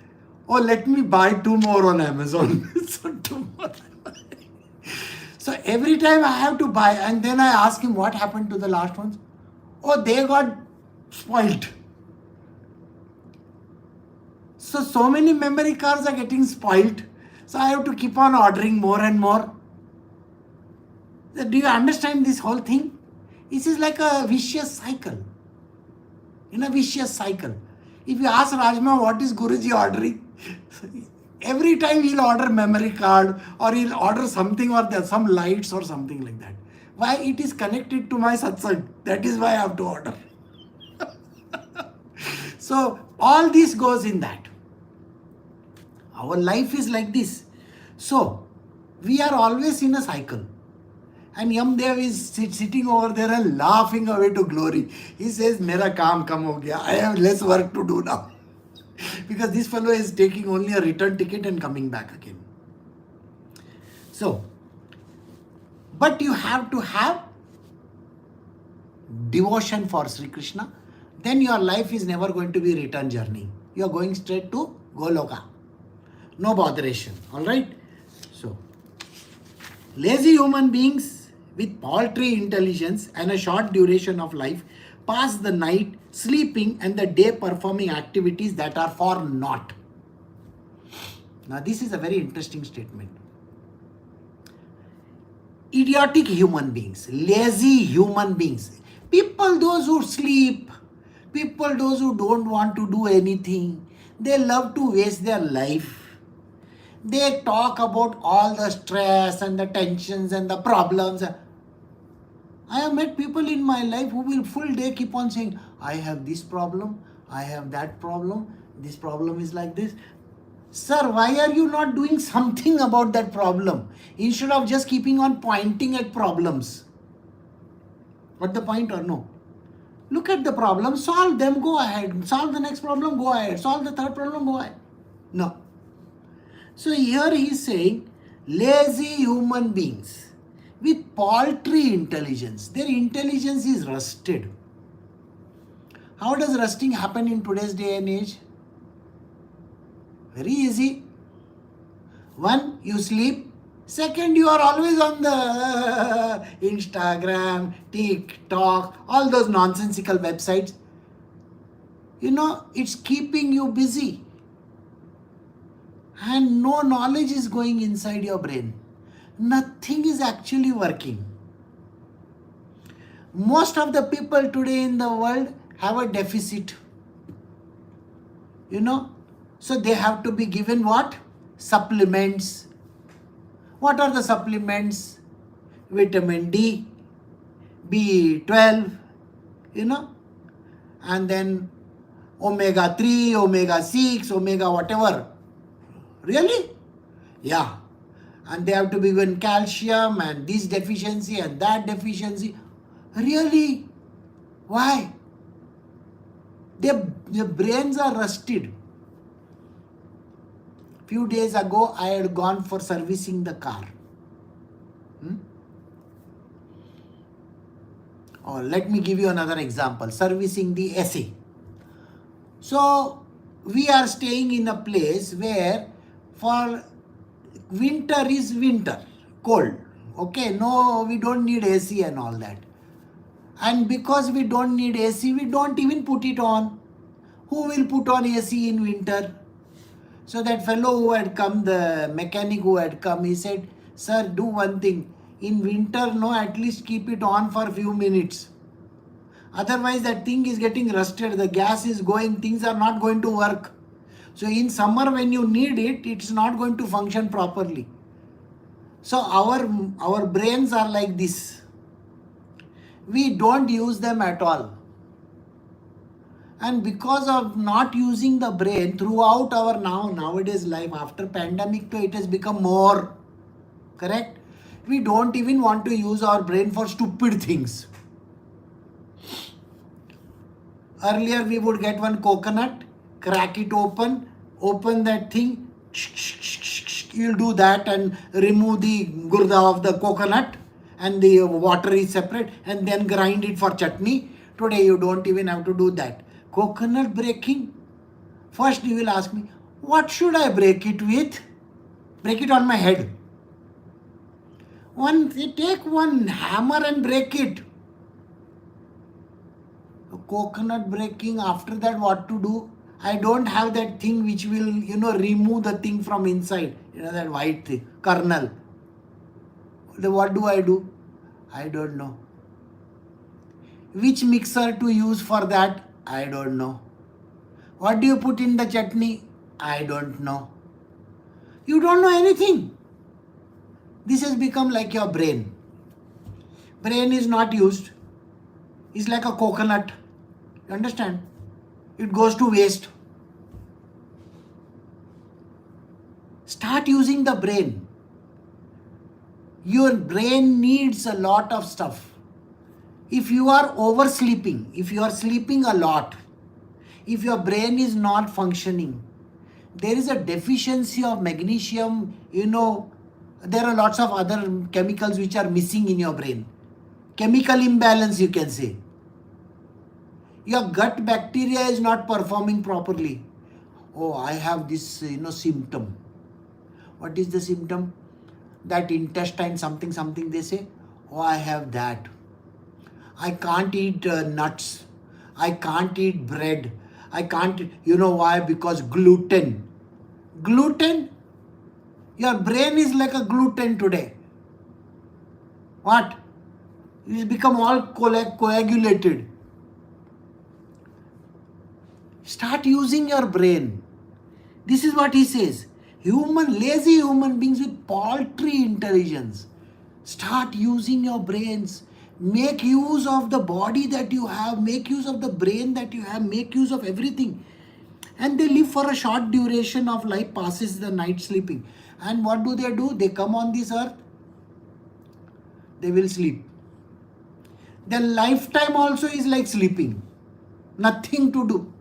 Oh, let me buy 2 more on Amazon. So 2 more. So every time I have to buy, and then I ask him what happened to the last ones. Oh, they got spoiled. So many memory cards are getting spoiled. So I have to keep on ordering more and more. Do you understand this whole thing? This is like a vicious cycle. In a vicious cycle. If you ask Rajma what is Guruji ordering, every time he'll order memory card or he'll order something or some lights or something like that. Why? It is connected to my satsang. That is why I have to order. So all this goes in that. Our life is like this. So we are always in a cycle. And Yamdev is sitting over there and laughing away to glory. He says, Mera kaam kam ho gaya. I have less work to do now. Because this fellow is taking only a return ticket and coming back again. So, but you have to have devotion for Sri Krishna. Then your life is never going to be return journey. You are going straight to Goloka. No botheration. Alright? So, lazy human beings with paltry intelligence and a short duration of life pass the night sleeping and the day performing activities that are for naught. Now this is a very interesting statement. Idiotic human beings, lazy human beings, people those who sleep, people those who don't want to do anything, they love to waste their life. They talk about all the stress and the tensions and the problems. I have met people in my life who will full day keep on saying, I have this problem, I have that problem, this problem is like this. Sir, why are you not doing something about that problem? Instead of just keeping on pointing at problems. What the point or no? Look at the problem, solve them, go ahead. Solve the next problem, go ahead. Solve the third problem, go ahead. No. So here he is saying, lazy human beings with paltry intelligence. Their intelligence is rusted. How does rusting happen in today's day and age? Very easy. One, you sleep. Second, you are always on the Instagram, TikTok, all those nonsensical websites. You know, it's keeping you busy. And no knowledge is going inside your brain. Nothing is actually working. Most of the people today in the world have a deficit. You know, so they have to be given what? Supplements. What are the supplements? Vitamin D, B12, you know, and then omega 3, omega 6, omega whatever. Really? Yeah. And they have to be given calcium and this deficiency and that deficiency. Really? Why? Their brains are rusted. Few days ago, I had gone for servicing the car. Or let me give you another example. Servicing the AC. So, we are staying in a place where for winter is winter, cold. Okay, no, we don't need AC and all that. And because we don't need AC, we don't even put it on. Who will put on AC in winter? So that fellow who had come, the mechanic who had come, he said, sir, do one thing. In winter, no, at least keep it on for a few minutes. Otherwise, that thing is getting rusted. The gas is going, things are not going to work. So in summer, when you need it, it's not going to function properly. So our brains are like this. We don't use them at all. And because of not using the brain throughout our nowadays life, after pandemic too, it has become more. Correct? We don't even want to use our brain for stupid things. Earlier we would get one coconut, crack it open that thing, you'll do that and remove the gurda of the coconut and the water is separate and then grind it for chutney. Today you don't even have to do that. Coconut breaking? First you will ask me, what should I break it with? Break it on my head. Take one hammer and break it. Coconut breaking, after that what to do? I don't have that thing which will, remove the thing from inside. That white thing, kernel. What do? I don't know. Which mixer to use for that? I don't know. What do you put in the chutney? I don't know. You don't know anything. This has become like your brain. Brain is not used. It's like a coconut. You understand? It goes to waste. Start using the brain. Your brain needs a lot of stuff. If you are oversleeping, if you are sleeping a lot, if your brain is not functioning, there is a deficiency of magnesium, there are lots of other chemicals which are missing in your brain. Chemical imbalance, you can say. Your gut bacteria is not performing properly. Oh, I have this, symptom. What is the symptom? That intestine something they say. Oh, I have that. I can't eat nuts. I can't eat bread. I can't, why? Because gluten. Gluten? Your brain is like a gluten today. What? It's become all coagulated. Start using your brain. This is what he says. Lazy human beings with paltry intelligence. Start using your brains. Make use of the body that you have. Make use of the brain that you have. Make use of everything. And they live for a short duration of life, passes the night sleeping. And what do? They come on this earth. They will sleep. Their lifetime also is like sleeping. Nothing to do.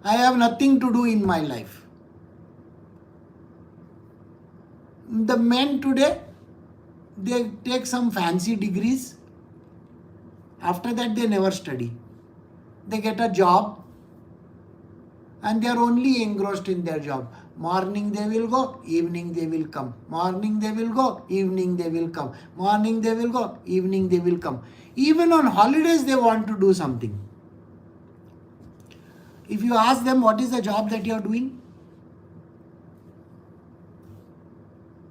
I have nothing to do in my life. The men today, they take some fancy degrees. After that, they never study. They get a job and they are only engrossed in their job. Morning they will go, evening they will come. Morning they will go, evening they will come. Morning they will go, evening they will come. Even on holidays, they want to do something. If you ask them what is the job that you are doing,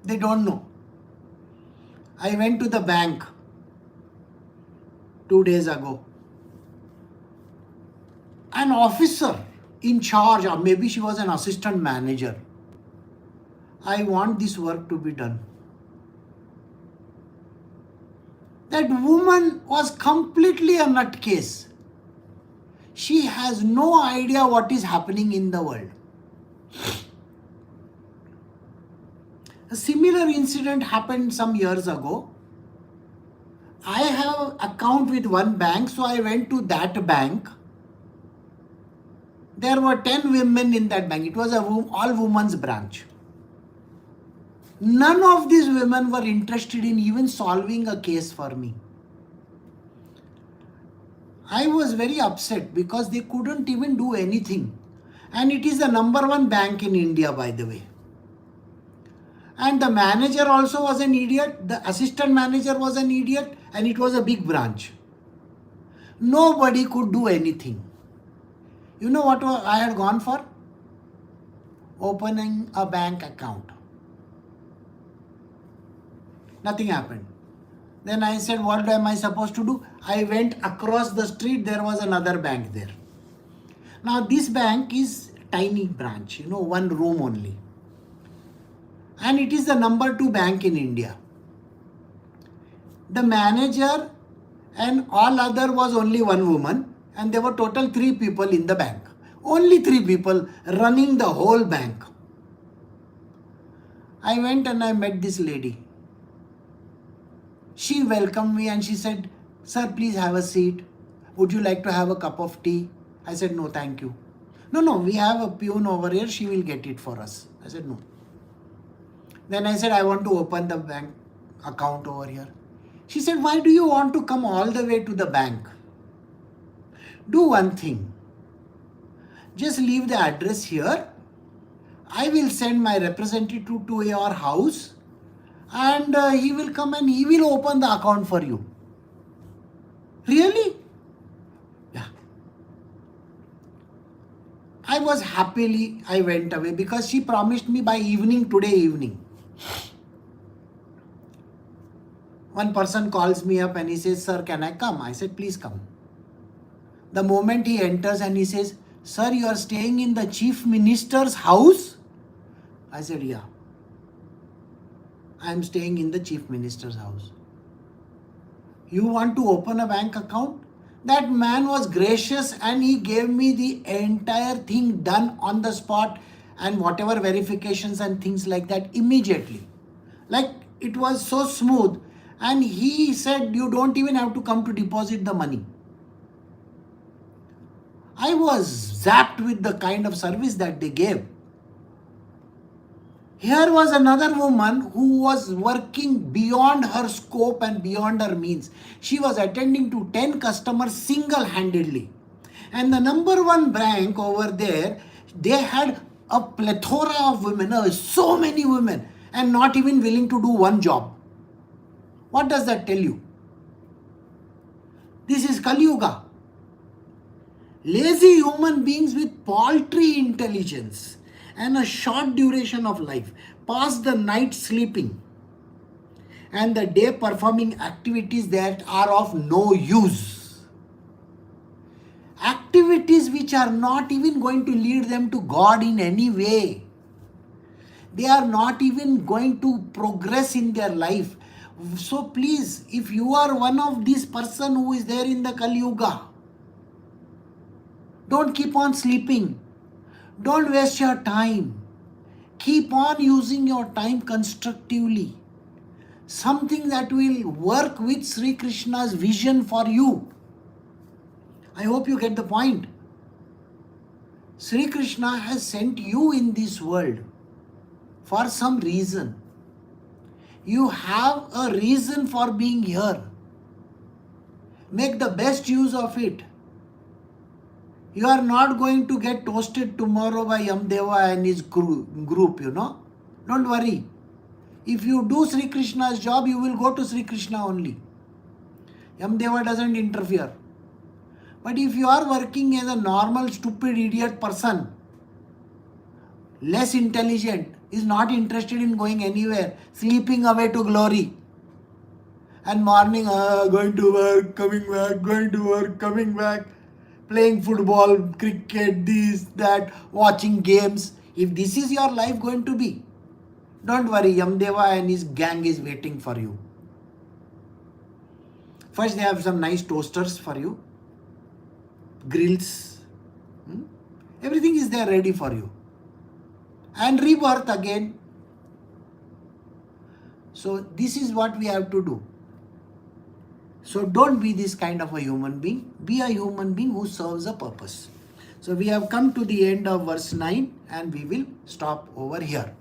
they don't know. I went to the bank 2 days ago. An officer in charge, or maybe she was an assistant manager. I want this work to be done. That woman was completely a nutcase. She has no idea what is happening in the world. A similar incident happened some years ago. I have account with one bank, so I went to that bank. There were 10 women in that bank. It was a all women's branch. None of these women were interested in even solving a case for me. I was very upset because they couldn't even do anything. And it is the number one bank in India, by the way. And the manager also was an idiot. The assistant manager was an idiot. And it was a big branch. Nobody could do anything. You know what I had gone for? Opening a bank account. Nothing happened. Then I said, what am I supposed to do? I went across the street, there was another bank there. Now this bank is tiny branch, one room only. And it is the number 2 bank in India. The manager and all other was only one woman, and there were total 3 people in the bank. Only 3 people running the whole bank. I went and I met this lady. She welcomed me and she said, sir, please have a seat. Would you like to have a cup of tea? I said, no, thank you. No, we have a peon over here. She will get it for us. I said, no. Then I said, I want to open the bank account over here. She said, why do you want to come all the way to the bank? Do one thing. Just leave the address here. I will send my representative to your house and he will come and he will open the account for you. Really? Yeah. I went away because she promised me by today evening. One person calls me up and he says, "Sir, can I come?" I said, "Please come." The moment he enters and he says, "Sir, you are staying in the chief minister's house?" I said, "Yeah. I am staying in the chief minister's house. You want to open a bank account?" That man was gracious and he gave me the entire thing done on the spot and whatever verifications and things like that immediately. Like it was so smooth. And he said, "You don't even have to come to deposit the money." I was zapped with the kind of service that they gave. Here was another woman who was working beyond her scope and beyond her means. She was attending to 10 customers single-handedly. And the number one bank over there, they had a plethora of women, so many women, and not even willing to do one job. What does that tell you? This is Kali Yuga. Lazy human beings with paltry intelligence and a short duration of life pass the night sleeping and the day performing activities that are of no use. Activities which are not even going to lead them to God in any way. They are not even going to progress in their life. So please, if you are one of these person who is there in the Kali Yuga, don't keep on sleeping. Don't waste your time. Keep on using your time constructively. Something that will work with Sri Krishna's vision for you. I hope you get the point. Sri Krishna has sent you in this world for some reason. You have a reason for being here. Make the best use of it. You are not going to get toasted tomorrow by Yamdeva and his group, Don't worry. If you do Sri Krishna's job, you will go to Sri Krishna only. Yamdeva doesn't interfere. But if you are working as a normal, stupid, idiot person, less intelligent, is not interested in going anywhere, sleeping away to glory, and morning, going to work, coming back, going to work, coming back, playing football, cricket, this, that, watching games. If this is your life going to be, don't worry, Yamdeva and his gang is waiting for you. First, they have some nice toasters for you, grills, everything is there ready for you. And rebirth again. So this is what we have to do. So don't be this kind of a human being. Be a human being who serves a purpose. So we have come to the end of verse 9 and we will stop over here.